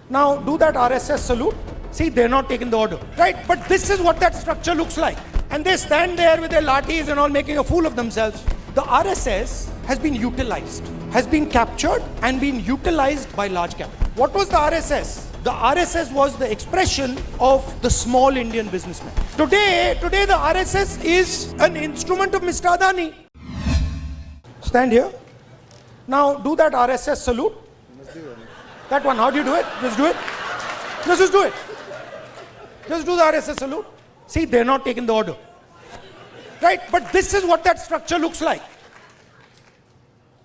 Now do that RSS salute. See, they're not taking the order, right? But this is what that structure looks like. And they stand there with their lathis and all making a fool of themselves. The RSS has been utilized, has been captured and been utilized by large capital. What was the RSS? The RSS was the expression of the small Indian businessman. Today the RSS is an instrument of Mr. Adani. Stand here. Now do that RSS salute. That one, how do you do it? Just do it. Just do it. Just do the RSS salute. See, they're not taking the order. Right? But this is what that structure looks like.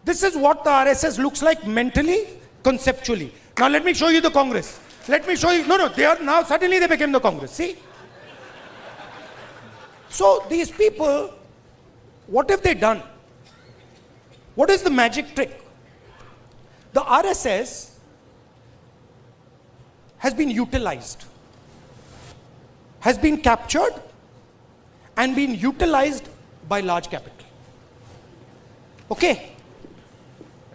This is what the RSS looks like mentally, conceptually. Now let me show you the Congress. Let me show you. No, they are now, suddenly they became the Congress. See? So these people, what have they done? What is the magic trick? The RSS has been utilized, has been captured and been utilized by large capital. Okay?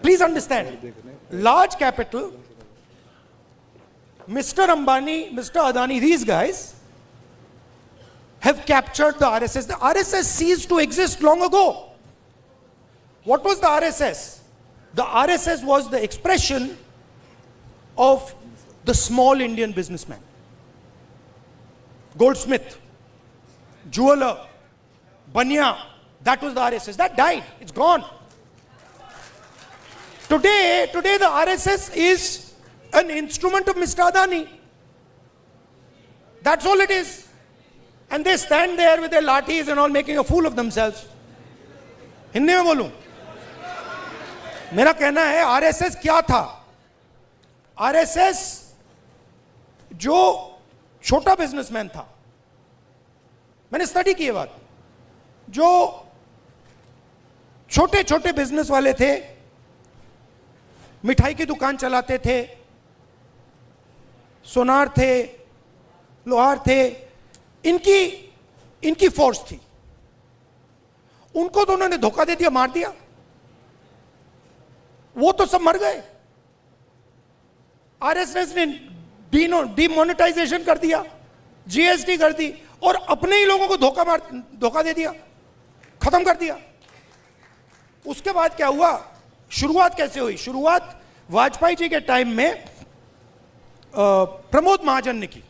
Please understand. Large capital, Mr. Ambani, Mr. Adani, these guys have captured the RSS. The RSS ceased to exist long ago. What was the RSS? The RSS was the expression of the small Indian businessman. Goldsmith, jeweler, Banya, that was the RSS. That died. It's gone. Today the RSS is an instrument of Mr. Adani. That's all it is. And they stand there with their lathis and all making a fool of themselves. Hindi में बोलूं, मेरा कहना है RSS क्या था? RSS जो छोटा businessman था, मैंने स्टडी की ये बात, जो छोटे छोटे बिजनेस वाले थे, मिठाई की दुकान चलाते थे, सोनार थे, लोहार थे, इनकी फोर्स थी. उनको तो उन्होंने धोखा दे दिया, मार दिया. वो तो सब मर गए. आरएसएस ने डीमोनेटाइजेशन कर दिया, जीएसटी कर दी और अपने ही लोगों को धोखा दे दिया, खत्म कर दिया. उसके बाद क्या हुआ? शुरुआत कैसे हुई? शुरुआत वाजपेयी जी के टाइम में प्रमोद महाजन ने की.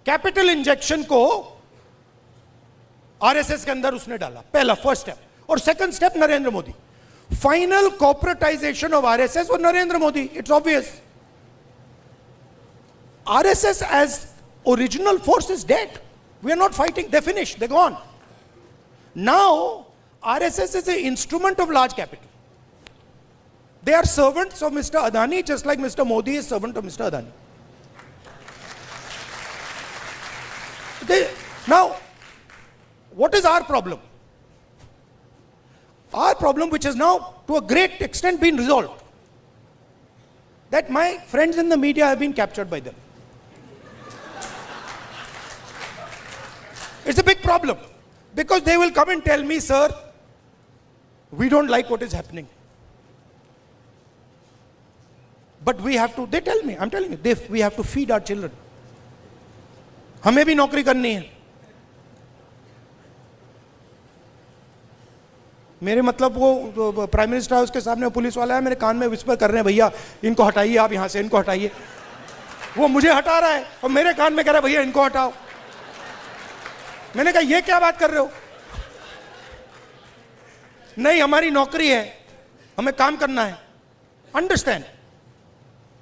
कैपिटल इंजेक्शन को आरएसएस के अंदर उसने डाला, पहला फर्स्ट स्टेप. और second step Narendra Modi. Final corporatisation of RSS और Narendra Modi. It's obvious. RSS as original force is dead. We are not fighting. They're finished. They're gone. Now RSS is an instrument of large capital. They are servants of Mr. Adani, just like Mr. Modi is servant of Mr. Adani. Now, what is our problem? Our problem, which has now to a great extent been resolved, that my friends in the media have been captured by them. It's a big problem, because they will come and tell me, sir, we don't like what is happening. But we have to, they tell me, I'm telling you, we have to feed our children. हमें भी नौकरी करनी है. मेरे मतलब वो prime minister house के सामने पुलिस वाला है, मेरे कान में विस्पर कर रहे हैं, भैया इनको हटाइए, आप यहां से इनको हटाइए. वो मुझे हटा रहा है और मेरे कान में कह रहा है, भैया इनको हटाओ. मैंने कहा ये क्या बात कर रहे हो? नहीं, हमारी नौकरी है, हमें काम करना है. अंडरस्टैंड.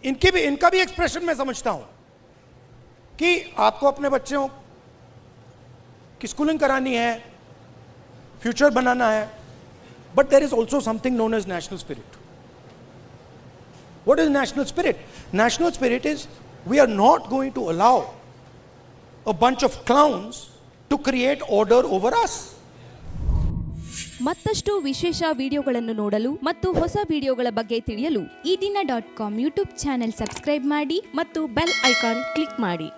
इनका भी एक्सप्रेशन मैं समझता हूं कि आपको अपने बच्चों की स्कूलिंग करानी है, फ्यूचर बनाना है. But there is also something known as national spirit. What is national spirit? National spirit is we are not going to allow a bunch of clowns to create order over us. ಮತ್ತಷ್ಟು ವಿಶೇಷ ವಿಡಿಯೋಗಳನ್ನು ನೋಡಲು ಮತ್ತು ಹೊಸ ವಿಡಿಯೋಗಳ ಬಗ್ಗೆ ತಿಳಿಯಲು EDina.com YouTube channel subscribe ಮಾಡಿ ಮತ್ತು ಬೆಲ್ ಐಕಾನ್ ಕ್ಲಿಕ್ ಮಾಡಿ.